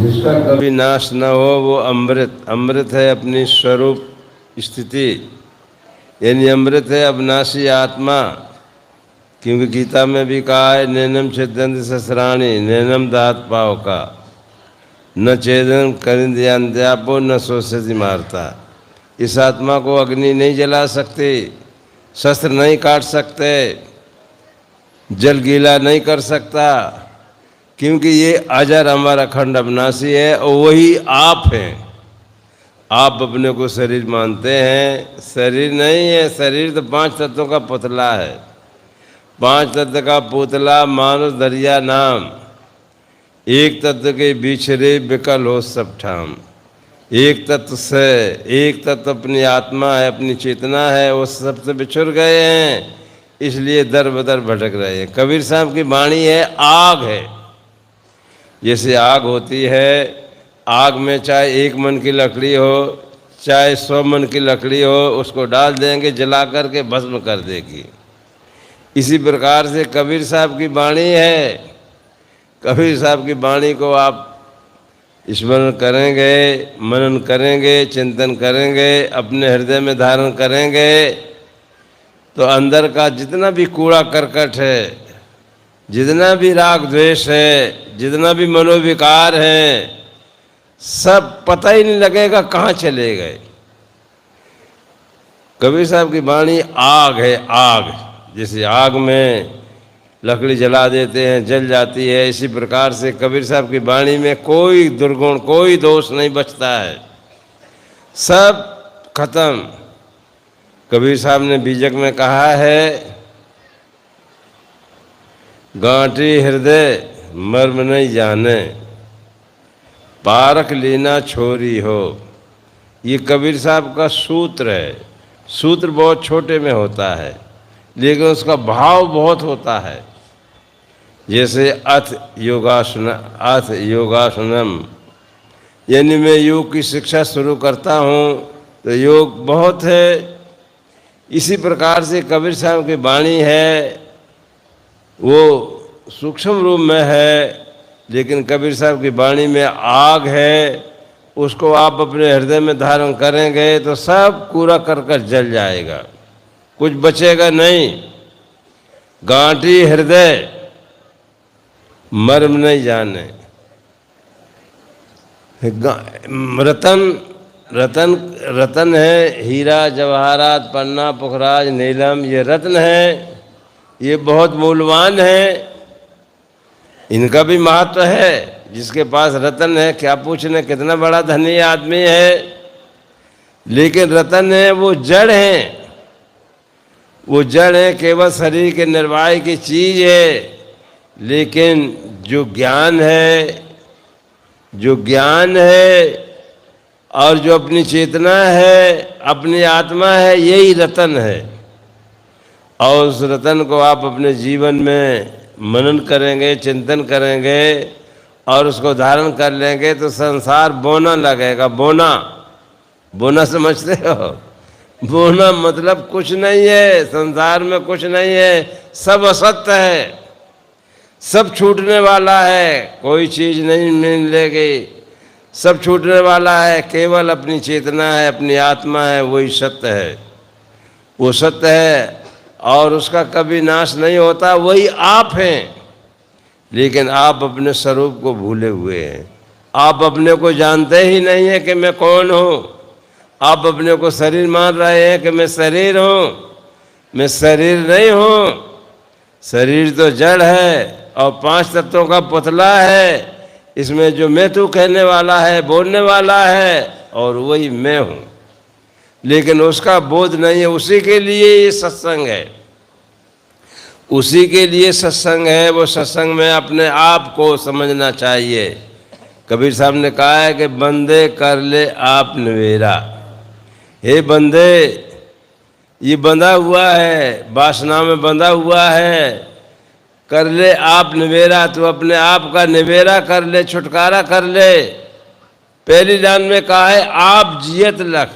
जिसका कभी नाश न हो वो अमृत। अमृत है अपनी स्वरूप स्थिति, यानी अमृत है अविनाशी आत्मा। क्योंकि गीता में भी कहा है नैनम छिदंत सहस्राणि नैनम दात पाव का न चेदन करिंद्यापो न सोचती मारता। इस आत्मा को अग्नि नहीं जला सकते, शस्त्र नहीं काट सकते, जल गीला नहीं कर सकता, क्योंकि ये अजर अमर अखंड अविनाशी है और वही आप हैं। आप अपने को शरीर मानते हैं, शरीर नहीं है। शरीर तो 5 तत्वों का पुतला है। 5 तत्व का पुतला मानुष दरिया नाम। एक तत्व के बिछड़े विकल हो सब ठाम। एक तत्व से, एक तत्व अपनी आत्मा है, अपनी चेतना है, वो सबसे बिछुड़ गए हैं, इसलिए दर बदर भटक रहे हैं। कबीर साहब की वाणी है आग है। जैसे आग होती है, आग में चाहे 1 मन की लकड़ी हो चाहे 100 मन की लकड़ी हो, उसको डाल देंगे जला करके भस्म कर देगी। इसी प्रकार से कबीर साहब की वाणी है। कबीर साहब की वाणी को आप स्मरण करेंगे, मनन करेंगे, चिंतन करेंगे, अपने हृदय में धारण करेंगे, तो अंदर का जितना भी कूड़ा करकट है, जितना भी राग द्वेष है, जितना भी मनोविकार है, सब पता ही नहीं लगेगा कहाँ चले गए। कबीर साहब की वाणी आग है। आग जैसे आग में लकड़ी जला देते हैं, जल जाती है, इसी प्रकार से कबीर साहब की वाणी में कोई दुर्गुण, कोई दोष नहीं बचता है, सब खत्म। कबीर साहब ने बीजक में कहा है गांठी हृदय मर्म नहीं जाने, पारख लेना छोरी हो। ये कबीर साहब का सूत्र है। सूत्र बहुत छोटे में होता है, लेकिन उसका भाव बहुत होता है। जैसे अथ योगासनम, यानी मैं योग की शिक्षा शुरू करता हूँ तो योग बहुत है। इसी प्रकार से कबीर साहब की वाणी है, वो सूक्ष्म रूप में है, लेकिन कबीर साहब की वाणी में आग है। उसको आप अपने हृदय में धारण करेंगे तो सब कूड़ा करकट जल जाएगा, कुछ बचेगा नहीं। गांठी हृदय मर्म नहीं जाने। रतन रतन रतन है, हीरा जवाहरात पन्ना पुखराज नीलम, ये रत्न है, ये बहुत मूल्यवान है। इनका भी महत्व है। जिसके पास रतन है, क्या पूछने कितना बड़ा धनी आदमी है, लेकिन रतन है वो जड़ है। वो जड़ है, केवल शरीर के निर्वाह की चीज है। लेकिन जो ज्ञान है, जो ज्ञान है और जो अपनी चेतना है, अपनी आत्मा है, यही रतन है। और उस रतन को आप अपने जीवन में मनन करेंगे, चिंतन करेंगे और उसको धारण कर लेंगे तो संसार बोना लगेगा। बोना, बोना समझते हो? बोना मतलब कुछ नहीं है, संसार में कुछ नहीं है, सब असत्य है, सब छूटने वाला है, कोई चीज नहीं मिलेगी, सब छूटने वाला है। केवल अपनी चेतना है, अपनी आत्मा है, वही सत्य है। वो सत्य है और उसका कभी नाश नहीं होता, वही आप हैं। लेकिन आप अपने स्वरूप को भूले हुए हैं। आप अपने को जानते ही नहीं है कि मैं कौन हूँ। आप अपने को शरीर मान रहे हैं कि मैं शरीर हूँ। मैं शरीर नहीं हूँ। शरीर तो जड़ है और 5 तत्वों का पुतला है। इसमें जो मैं तू कहने वाला है, बोलने वाला है, और वही मैं हूँ। लेकिन उसका बोध नहीं है। उसी के लिए ये सत्संग है, उसी के लिए सत्संग है। वो सत्संग में अपने आप को समझना चाहिए। कबीर साहब ने कहा है कि बंदे कर ले आप नवेरा। हे बंदे, ये बंधा हुआ है, वासना में बंधा हुआ है, कर ले आप नवेरा। तो अपने आप का नवेरा कर ले, छुटकारा कर ले। पहली लाइन में कहा है आप जियत लख,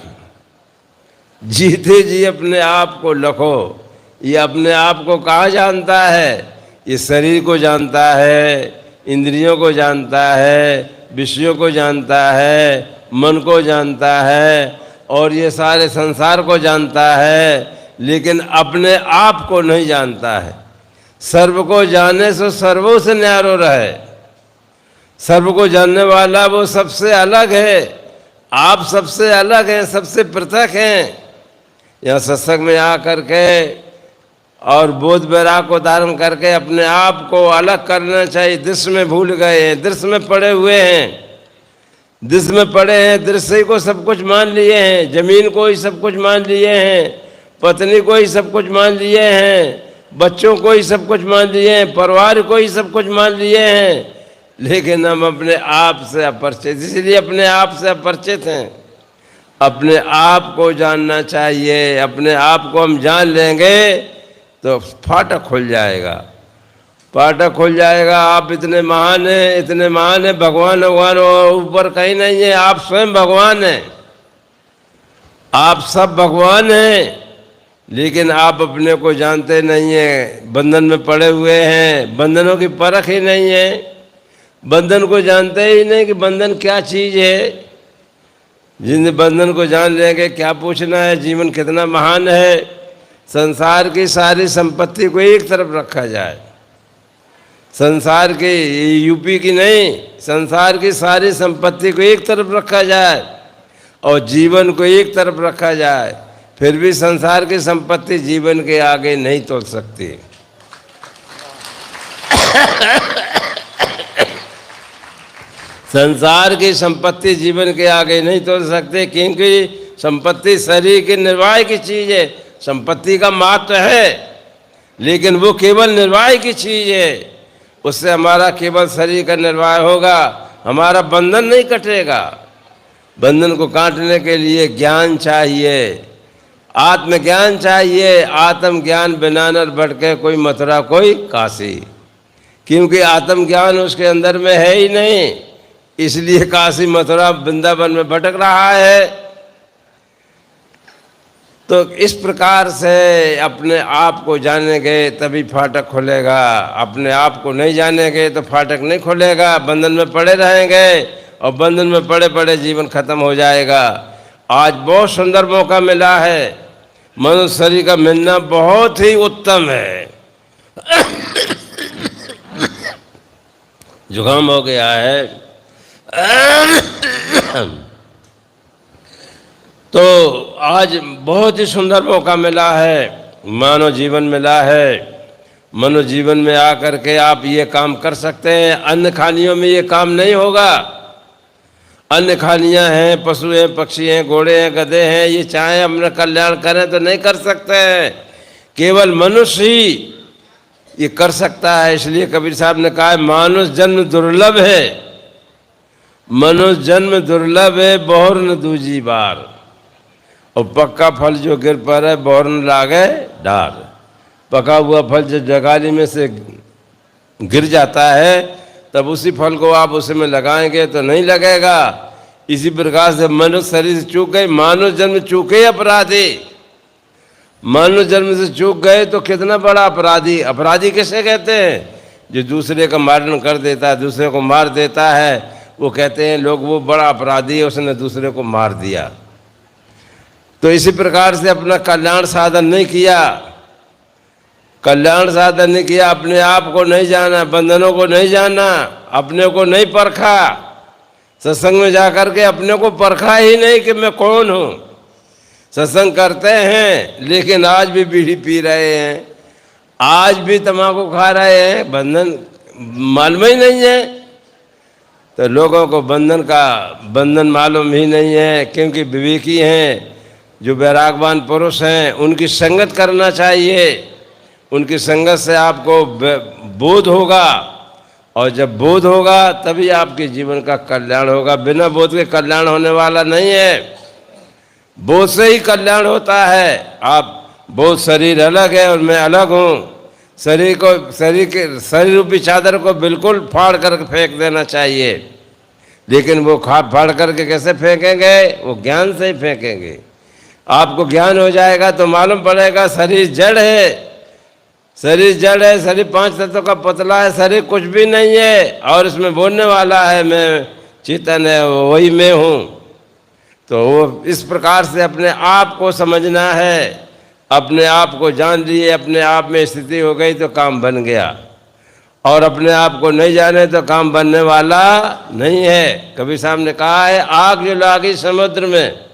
जीते जी अपने आप को लखो। ये अपने आप को कहाँ जानता है? ये शरीर को जानता है, इंद्रियों को जानता है, विषयों को जानता है, मन को जानता है और ये सारे संसार को जानता है, लेकिन अपने आप को नहीं जानता है। सर्व को जाने से सर्वों से न्यारो रहे। सर्व को जानने वाला वो सबसे अलग है। आप सबसे अलग हैं, सबसे पृथक हैं। यहाँ सत्संग में आ करके और बोध वैराग को धारण करके अपने आप को अलग करना चाहिए। दृश्य में भूल गए हैं, दृश्य में पड़े हुए हैं, दृश्य में पड़े हैं, दृश्य को सब कुछ मान लिए हैं, जमीन को ही सब कुछ मान लिए हैं, पत्नी को ही सब कुछ मान लिए हैं, बच्चों को ही सब कुछ मान लिए हैं, परिवार को ही सब कुछ मान लिए हैं, लेकिन हम अपने आप से अपरिचित, इसलिए अपने आप से अपरिचित हैं। अपने आप को जानना चाहिए। अपने आप को हम जान लेंगे तो फाटक खुल जाएगा, फाटक खुल जाएगा। आप इतने महान हैं, इतने महान हैं, भगवान भगवान ऊपर कहीं नहीं है, आप स्वयं भगवान हैं। आप सब भगवान हैं, लेकिन आप अपने को जानते नहीं हैं, बंधन में पड़े हुए हैं, बंधनों की परख ही नहीं है, बंधन को जानते ही नहीं कि बंधन क्या चीज़ है। जिन बंधन को जान लेंगे क्या पूछना है, जीवन कितना महान है। संसार की सारी संपत्ति को एक तरफ रखा जाए, संसार की, यूपी की नहीं, संसार की सारी संपत्ति को एक तरफ रखा जाए और जीवन को एक तरफ रखा जाए, फिर भी संसार की संपत्ति जीवन के आगे नहीं तोल सकती। संसार की संपत्ति जीवन के आगे नहीं तोल सकते, क्योंकि संपत्ति शरीर के निर्वाह की चीज़ है। संपत्ति का महत्व है, लेकिन वो केवल निर्वाह की चीज़ है। उससे हमारा केवल शरीर का निर्वाह होगा, हमारा बंधन नहीं कटेगा। बंधन को काटने के लिए ज्ञान चाहिए, आत्मज्ञान चाहिए। आत्मज्ञान बिना नर भटके कोई मथुरा कोई काशी, क्योंकि आत्मज्ञान उसके अंदर में है ही नहीं, इसलिए काशी मथुरा वृंदावन में भटक रहा है। तो इस प्रकार से अपने आप को जानेंगे तभी फाटक खुलेगा। अपने आप को नहीं जानेंगे तो फाटक नहीं खुलेगा, बंधन में पड़े रहेंगे और बंधन में पड़े पड़े जीवन खत्म हो जाएगा। आज बहुत सुंदर मौका मिला है, मनुष्य शरीर का मिलना बहुत ही उत्तम है। जुकाम हो गया है तो आज बहुत ही सुंदर मौका मिला है, मानव जीवन मिला है। मानव जीवन में आकर के आप ये काम कर सकते हैं। अन्य खानियों में ये काम नहीं होगा। अन्य खानियां हैं, पशु हैं, पक्षी हैं, घोड़े हैं, गधे हैं, ये चाहे अपना कल्याण करें तो नहीं कर सकते हैं। केवल मनुष्य ही ये कर सकता है। इसलिए कबीर साहब ने कहा है, मानुष जन्म दुर्लभ है, मनुष्य जन्म दुर्लभ है, बहुर न दूजी बार। और पक्का फल जो गिर पड़े बहुर न लागे डार। पका हुआ फल जब जगाली में से गिर जाता है, तब उसी फल को आप उसी में लगाएंगे तो नहीं लगेगा। इसी प्रकार से मनुष्य शरीर से चूक गए, मानव जन्म चूके अपराधी। मानव जन्म से चूक गए तो कितना बड़ा अपराधी। अपराधी किसे कहते हैं? जो दूसरे का मारण कर देता है, दूसरे को मार देता है, वो कहते हैं लोग वो बड़ा अपराधी है, उसने दूसरे को मार दिया। तो इसी प्रकार से अपना कल्याण साधन नहीं किया, कल्याण साधन नहीं किया, अपने आप को नहीं जाना, बंधनों को नहीं जाना, अपने को नहीं परखा। सत्संग में जाकर के अपने को परखा ही नहीं कि मैं कौन हूँ। सत्संग करते हैं लेकिन आज भी बीड़ी पी रहे हैं, आज भी तम्बाकू खा रहे हैं, बंधन मालूम ही नहीं है। तो लोगों को बंधन मालूम ही नहीं है, क्योंकि विवेकी हैं, जो वैरागवान पुरुष हैं, उनकी संगत करना चाहिए। उनकी संगत से आपको बोध होगा, और जब बोध होगा तभी आपके जीवन का कल्याण होगा। बिना बोध के कल्याण होने वाला नहीं है। बोध से ही कल्याण होता है। आप बोध शरीर अलग है और मैं अलग हूँ। शरीर रूपी चादर को बिल्कुल फाड़ कर फेंक देना चाहिए, लेकिन वो फाड़ करके कैसे फेंकेंगे? वो ज्ञान से ही फेंकेंगे। आपको ज्ञान हो जाएगा तो मालूम पड़ेगा शरीर जड़ है, शरीर जड़ है, शरीर 5 तत्वों का पुतला है, शरीर कुछ भी नहीं है। और इसमें बोलने वाला है मैं चेतन है वही मैं हूँ। तो वो इस प्रकार से अपने आप को समझना है, अपने आप को जान लिए, अपने आप में स्थिति हो गई तो काम बन गया, और अपने आप को नहीं जाने तो काम बनने वाला नहीं है। कबीर साहब ने कहा है, आग जो लागी समुद्र में,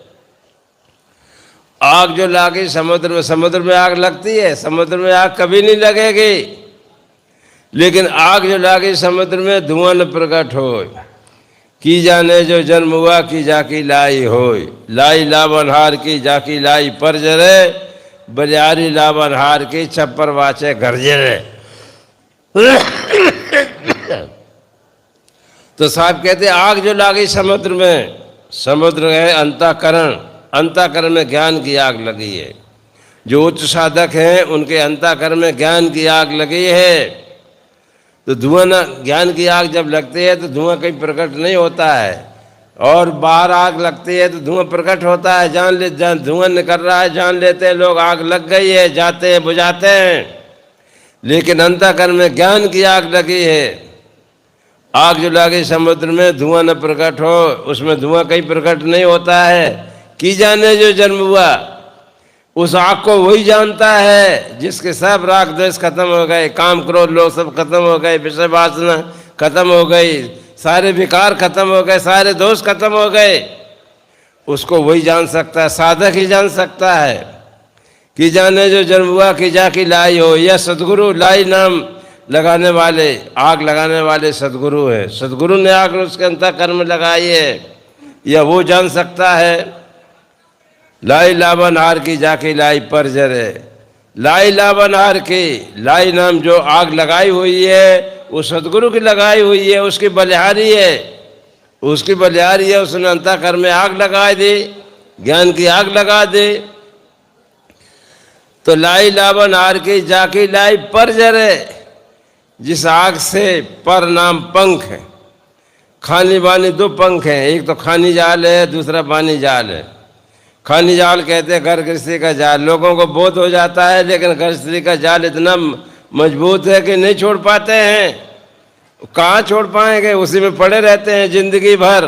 आग जो लागी समुद्र में आग लगती है, समुद्र में आग कभी नहीं लगेगी, लेकिन आग जो लागी समुद्र में धुआं न प्रकट हो। की जाने जो जन्म हुआ की जाकी लाई होय, लाई लावनहार की जाकी लाई पर जरे, बलियारी लावनहार की छप्पर वाचे घर जरे। तो साहब कहते आग जो लागी समुद्र में, समुद्र है अंतःकरण, अंतःकरण में ज्ञान की आग लगी है। जो उच्च साधक हैं उनके अंतःकरण में ज्ञान की आग लगी है। तो धुआं ना, ज्ञान की आग जब लगती है तो धुआं कहीं प्रकट नहीं होता है, और बाहर आग लगती है तो धुआं प्रकट होता है। धुआं निकल रहा है, जान लेते हैं लोग आग लग गई है, जाते हैं बुझाते हैं। लेकिन अंतःकरण में ज्ञान की आग लगी है। आग जो लगी समुद्र में धुआं न प्रकट हो, उसमें धुआं कहीं प्रकट नहीं होता है। की जाने जो जन्म हुआ, उस आग को वही जानता है जिसके सब राग द्वेष खत्म हो गए, काम क्रोध लोग सब खत्म हो गए, विषय वासना खत्म हो गई, सारे विकार खत्म हो गए, सारे दोष खत्म हो गए। उसको वही जान सकता है, साधक ही जान सकता है। कि जाने जो जन्म हुआ कि जाकी लाई हो, यह सदगुरु, लाई नाम लगाने वाले, आग लगाने वाले सदगुरु है। सदगुरु ने आग उसके अंतःकरण में लगाई है, यह वो जान सकता है। लाई लावनहार की जाकी लाई पर जरे, लाई लावनहार की, लाई नाम जो आग लगाई हुई है वो सदगुरु की लगाई हुई है, उसकी बलिहारी है, उसकी बलिहारी है। उसने अंतःकरण में आग लगा दी, ज्ञान की आग लगा दी। तो लाई लावनहार की जाकी लाई पर जरे, जिस आग से पर नाम पंख है, खानी बानी दो पंख हैं, एक तो खानी जाल है, दूसरा बानी जाल है। खानी जाल कहते हैं घर गृहस्थी का जाल, लोगों को बोध हो जाता है, लेकिन घर गृहस्थी का जाल इतना मजबूत है कि नहीं छोड़ पाते हैं। कहाँ छोड़ पाएंगे, उसी में पड़े रहते हैं जिंदगी भर।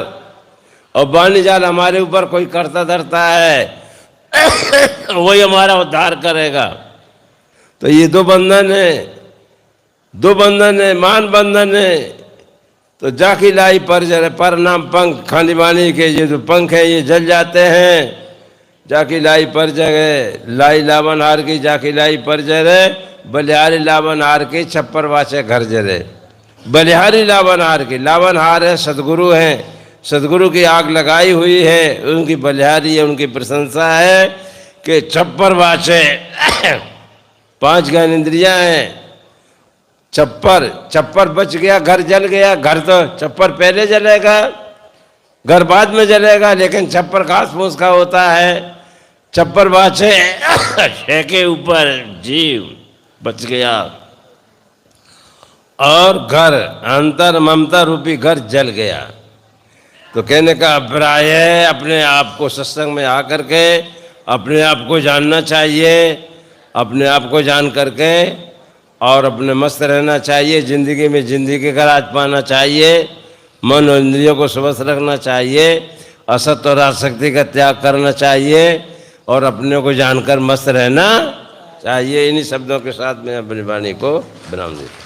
और बानी जाल हमारे ऊपर कोई करता धरता है, वही हमारा उद्धार करेगा। तो ये दो बंधन है, दो बंधन है, मान बंधन है। तो जाकी लाई पर जरे, पर नाम पंख, खानी बानी के ये जो पंख है ये जल जाते हैं। जाकी लाई पर जगह, लाई लावनहार की जाकी लाई पर जरे, बलिहारी लावनहार की छप्पर वाचे घर जरे। बलिहारी लावनहार की, लावनहार है सदगुरु हैं, सदगुरु की आग लगाई हुई है, उनकी बलिहारी है, उनकी प्रशंसा है कि छप्पर वाचे 5 ज्ञान इंद्रियां हैं। छप्पर बच गया, घर जल गया। घर तो छप्पर पहले जलेगा, घर बाद में जलेगा, लेकिन छप्पर घास फूस का होता है। छप्पर बाछे के ऊपर जीव बच गया, और घर अंतर ममता रूपी घर जल गया। तो कहने का अभिप्राय है, अपने आप को सत्संग में आकर के अपने आप को जानना चाहिए, अपने आप को जान करके और अपने मस्त रहना चाहिए। ज़िंदगी में ज़िंदगी का राज पाना चाहिए, मन और इंद्रियों को स्वस्थ रखना चाहिए, असत और आसक्ति का त्याग करना चाहिए, और अपने को जानकर मस्त रहना चाहिए। इन्हीं शब्दों के साथ मैं अपनी वाणी को विराम देता हूँ।